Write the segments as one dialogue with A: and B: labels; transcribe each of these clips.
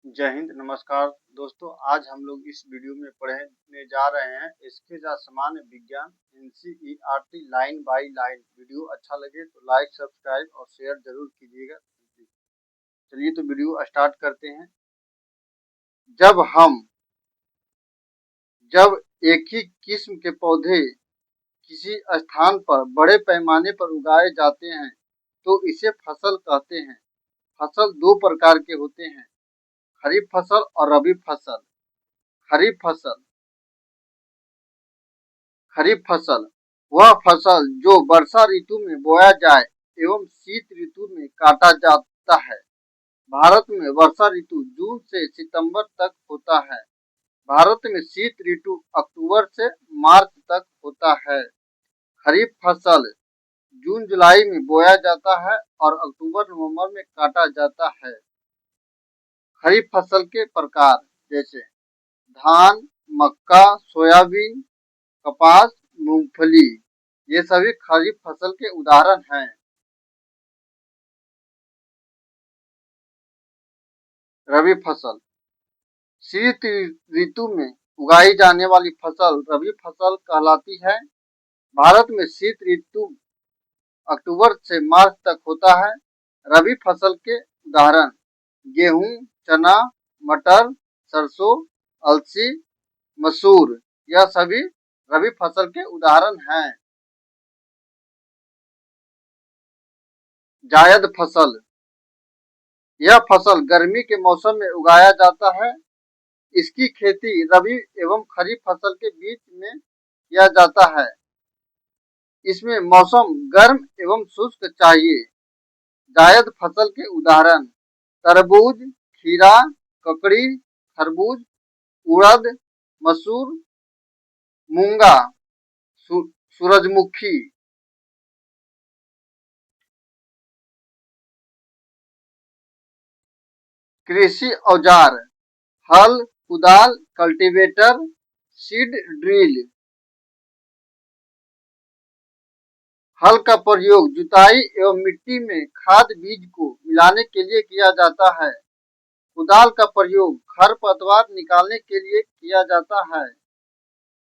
A: जय हिंद, नमस्कार दोस्तों। आज हम लोग इस वीडियो में पढ़ने जा रहे हैं इसके सामान्य विज्ञान NCERT line by line. Video अच्छा लगे तो लाइक, सब्सक्राइब और शेयर जरूर कीजिएगा। चलिए तो वीडियो स्टार्ट करते हैं। जब एक ही किस्म के पौधे किसी स्थान पर बड़े पैमाने पर उगाए जाते हैं तो इसे फसल कहते हैं। फसल दो प्रकार के होते हैं, खरीफ फसल और रबी फसल। खरीफ फसल खरीफ फसल वह फसल जो वर्षा ऋतु में बोया जाए एवं शीत ऋतु में काटा जाता है। भारत में वर्षा ऋतु जून से सितंबर तक होता है। भारत में शीत ऋतु अक्टूबर से मार्च तक होता है। खरीफ फसल जून जुलाई में बोया जाता है और अक्टूबर नवंबर में काटा जाता है। खरीफ फसल के प्रकार जैसे धान, मक्का, सोयाबीन, कपास, मूंगफली, ये सभी खरीफ फसल के उदाहरण हैं। रबी फसल शीत ऋतु में उगाई जाने वाली फसल रबी फसल कहलाती है। भारत में शीत ऋतु अक्टूबर से मार्च तक होता है। रबी फसल के उदाहरण गेहूं, चना, मटर, सरसों, अलसी, मसूर, यह सभी रबी फसल के उदाहरण हैं। जायद फसल यह फसल गर्मी के मौसम में उगाया जाता है। इसकी खेती रबी एवं खरीफ फसल के बीच में किया जाता है। इसमें मौसम गर्म एवं शुष्क चाहिए। जायद फसल के उदाहरण तरबूज, खीरा, ककड़ी, खरबूज, उड़द, मसूर, मूंगा, सूरजमुखी। कृषि औजार हल, कुदाल, कल्टीवेटर, सीड ड्रिल। हल का प्रयोग जुताई एवं मिट्टी में खाद बीज को मिलाने के लिए किया जाता है। कुदाल का प्रयोग खरपतवार निकालने के लिए किया जाता है।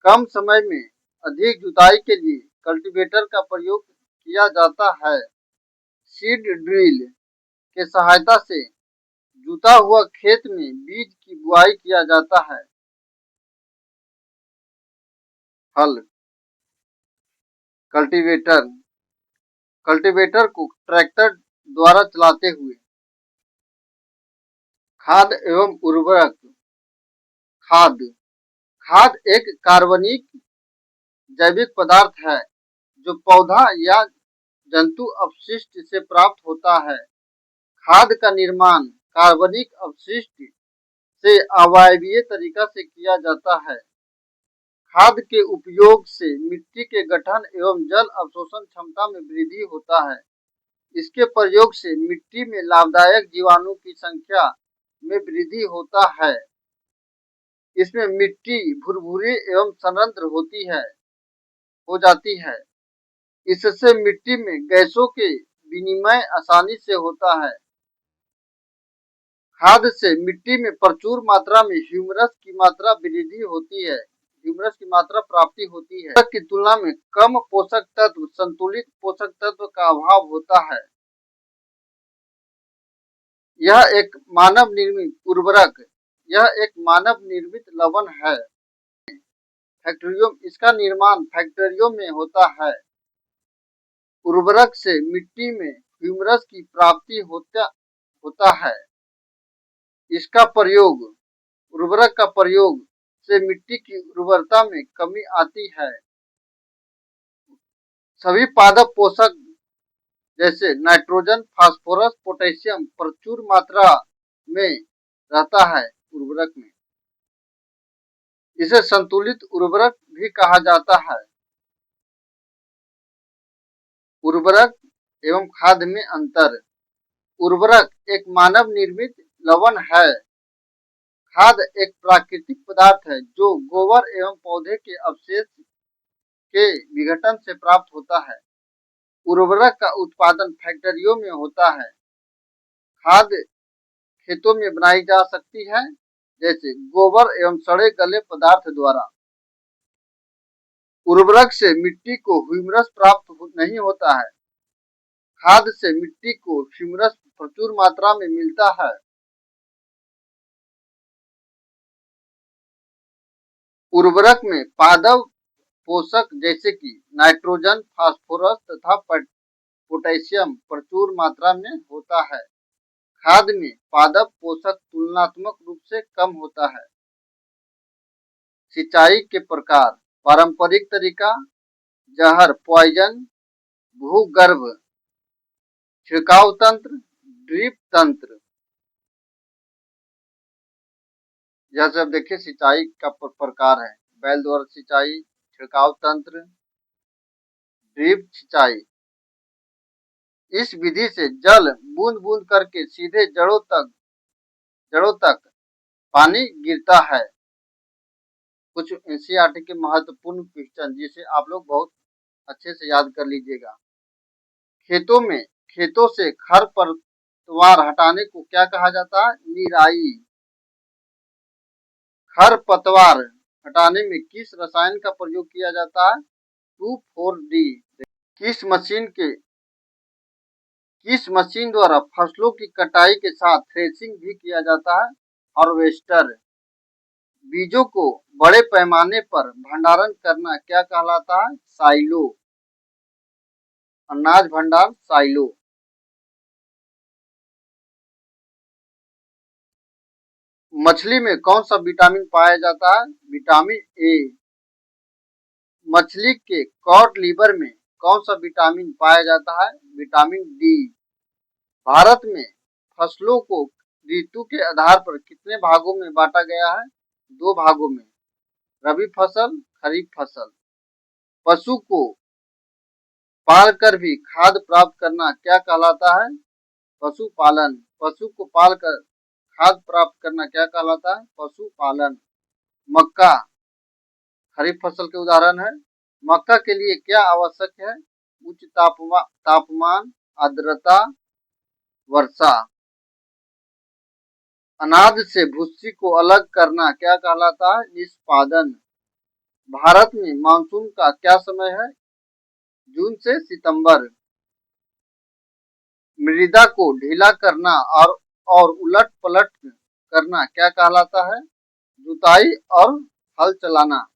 A: कम समय में अधिक जुताई के लिए कल्टीवेटर का प्रयोग किया जाता है। सीड ड्रिल के सहायता से जुता हुआ खेत में बीज की बुआई किया जाता है। हल कल्टीवेटर को ट्रैक्टर द्वारा चलाते हुए। खाद एवं उर्वरक खाद एक कार्बनिक जैविक पदार्थ है जो पौधा या जंतु अपशिष्ट से प्राप्त होता है। खाद का निर्माण कार्बनिक अपशिष्ट से अवायवीय तरीका से किया जाता है। खाद के उपयोग से मिट्टी के गठन एवं जल अवशोषण क्षमता में वृद्धि होता है। इसके प्रयोग से मिट्टी में लाभदायक जीवाणु की संख्या में वृद्धि होता है। इसमें मिट्टी भुरभुरी एवं सनंत्र हो जाती है। इससे मिट्टी में गैसों के विनिमय आसानी से होता है। खाद से मिट्टी में प्रचुर मात्रा में ह्यूमरस की मात्रा वृद्धि होती है। ह्यूमरस की मात्रा प्राप्ति होती है की तुलना में कम पोषक तत्व, संतुलित पोषक तत्व का अभाव होता है। यह एक मानव निर्मित लवण है। इसका निर्माण फैक्ट्रियों में होता है। उर्वरक से मिट्टी में ह्यूमरस की प्राप्ति होता है। उर्वरक का प्रयोग से मिट्टी की उर्वरता में कमी आती है। सभी पादप पोषक जैसे नाइट्रोजन, फास्फोरस, पोटेशियम प्रचुर मात्रा में रहता है उर्वरक में। इसे संतुलित उर्वरक भी कहा जाता है। उर्वरक एवं खाद में अंतर। उर्वरक एक मानव निर्मित लवण है। खाद एक प्राकृतिक पदार्थ है जो गोबर एवं पौधे के अवशेष के विघटन से प्राप्त होता है। उर्वरक का उत्पादन फैक्ट्रियों में होता है। खाद खेतों में बनाई जा सकती है, जैसे गोबर एवं सड़े गले पदार्थ द्वारा। उर्वरक से मिट्टी को ह्यूमरस प्राप्त नहीं होता है। खाद से मिट्टी को ह्यूमरस प्रचुर मात्रा में मिलता है। उर्वरक में पादप पोषक जैसे कि नाइट्रोजन, फास्फोरस तथा पोटेशियम प्रचुर मात्रा में होता है। खाद में पादप पोषक तुलनात्मक रूप से कम होता है। सिंचाई के प्रकार: पारंपरिक तरीका, जहर पॉइजन, भूगर्भ छिड़काव तंत्र, ड्रिप तंत्र। यह सब देखिए सिंचाई का प्रकार है। बैल द्वारा सिंचाई, छिड़काव तंत्र, ड्रिप सिंचाई। इस विधि से जल बूंद बूंद करके सीधे जड़ों तक पानी गिरता है। कुछ एनसीईआरटी के महत्वपूर्ण क्वेश्चन जिसे आप लोग बहुत अच्छे से याद कर लीजिएगा। खेतों से खरपतवार हटाने को क्या कहा जाता है? निराई। खरपतवार हटाने में किस रसायन का प्रयोग किया जाता है? 2,4-D। किस मशीन द्वारा फसलों की कटाई के साथ थ्रेसिंग भी किया जाता है? हार्वेस्टर। बीजों को बड़े पैमाने पर भंडारण करना क्या कहलाता है? साइलो। अनाज भंडार साइलो। मछली में कौन सा विटामिन पाया जाता है? Vitamin A. मछली के कॉड लीवर में कौन सा विटामिन पाया जाता है? Vitamin D. भारत में फसलों को ऋतु के आधार पर कितने भागों में बांटा गया है? 2 भागों में, रबी फसल, खरीफ फसल। पशु को पाल कर भी खाद्य प्राप्त करना क्या कहलाता है? पशुपालन। पशु को पाल कर खाद्य प्राप्त करना क्या कहलाता है? पशुपालन। मक्का खरीफ फसल के उदाहरण है। मक्का के लिए क्या आवश्यक है? उच्च तापमान, आर्द्रता, वर्षा। अनाज से भूसी को अलग करना क्या कहलाता है? निष्पादन। भारत में मानसून का क्या समय है? जून से सितंबर। मृदा को ढीला करना और उलट पलट करना क्या कहलाता है? जुताई और हल चलाना।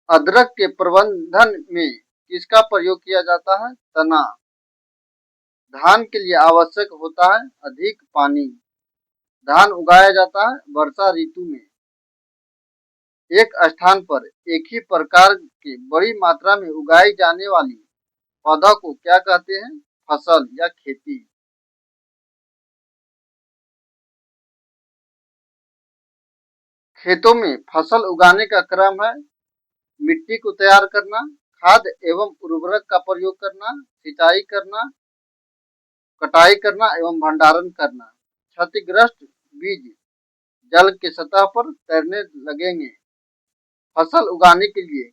A: अदरक के प्रबंधन में किसका प्रयोग किया जाता है? तना। धान के लिए आवश्यक होता है अधिक पानी। धान उगाया जाता है वर्षा ऋतु में। एक स्थान पर एक ही प्रकार के बड़ी मात्रा में उगाई जाने वाली पौधा को क्या कहते हैं? फसल या खेती। खेतों में फसल उगाने का क्रम है: मिट्टी को तैयार करना, खाद एवं उर्वरक का प्रयोग करना, सिंचाई करना, कटाई करना एवं भंडारण करना। क्षतिग्रस्त बीज जल के सतह पर तैरने लगेंगे। फसल उगाने के लिए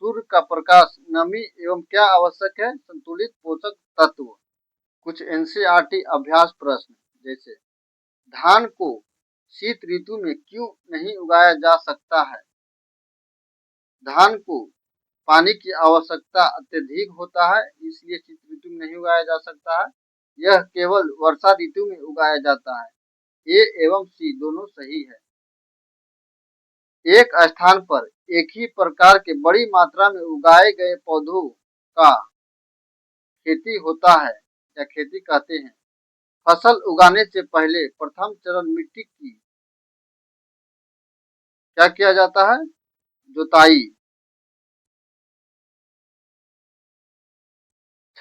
A: सूर्य का प्रकाश, नमी एवं क्या आवश्यक है? संतुलित पोषक तत्व। कुछ एनसीईआरटी अभ्यास प्रश्न, जैसे धान को शीत ऋतु में क्यों नहीं उगाया जा सकता है? धान को पानी की आवश्यकता अत्यधिक होता है, इसलिए शीत ऋतु में नहीं उगाया जा सकता है। यह केवल वर्षा ऋतु में उगाया जाता है। ए एवं सी दोनों सही है। एक स्थान पर एक ही प्रकार के बड़ी मात्रा में उगाए गए पौधों का खेती होता है या खेती कहते हैं। फसल उगाने से पहले प्रथम चरण मिट्टी की क्या किया जाता है? जुताई।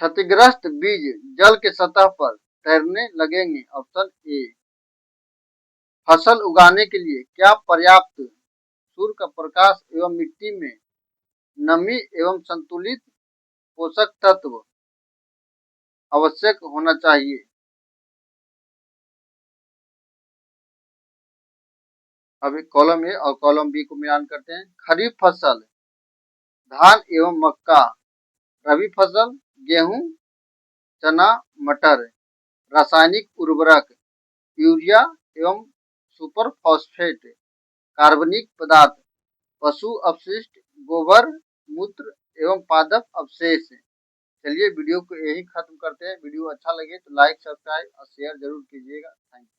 A: क्षतिग्रस्त बीज जल के सतह पर तैरने लगेंगे। Option A. फसल उगाने के लिए क्या पर्याप्त सूर्य का प्रकाश एवं मिट्टी में नमी एवं संतुलित पोषक तत्व आवश्यक होना चाहिए? अभी कॉलम ए और कॉलम बी को मिलान करते हैं। खरीफ फसल धान एवं मक्का। रबी फसल गेहूं, चना, मटर। रासायनिक उर्वरक, यूरिया एवं सुपर फॉस्फेट, कार्बनिक पदार्थ, पशु अपशिष्ट, गोबर, मूत्र एवं पादप अवशेष। चलिए वीडियो को यही खत्म करते हैं। वीडियो अच्छा लगे तो लाइक, सब्सक्राइब और शेयर जरूर कीजिएगा। Thank you.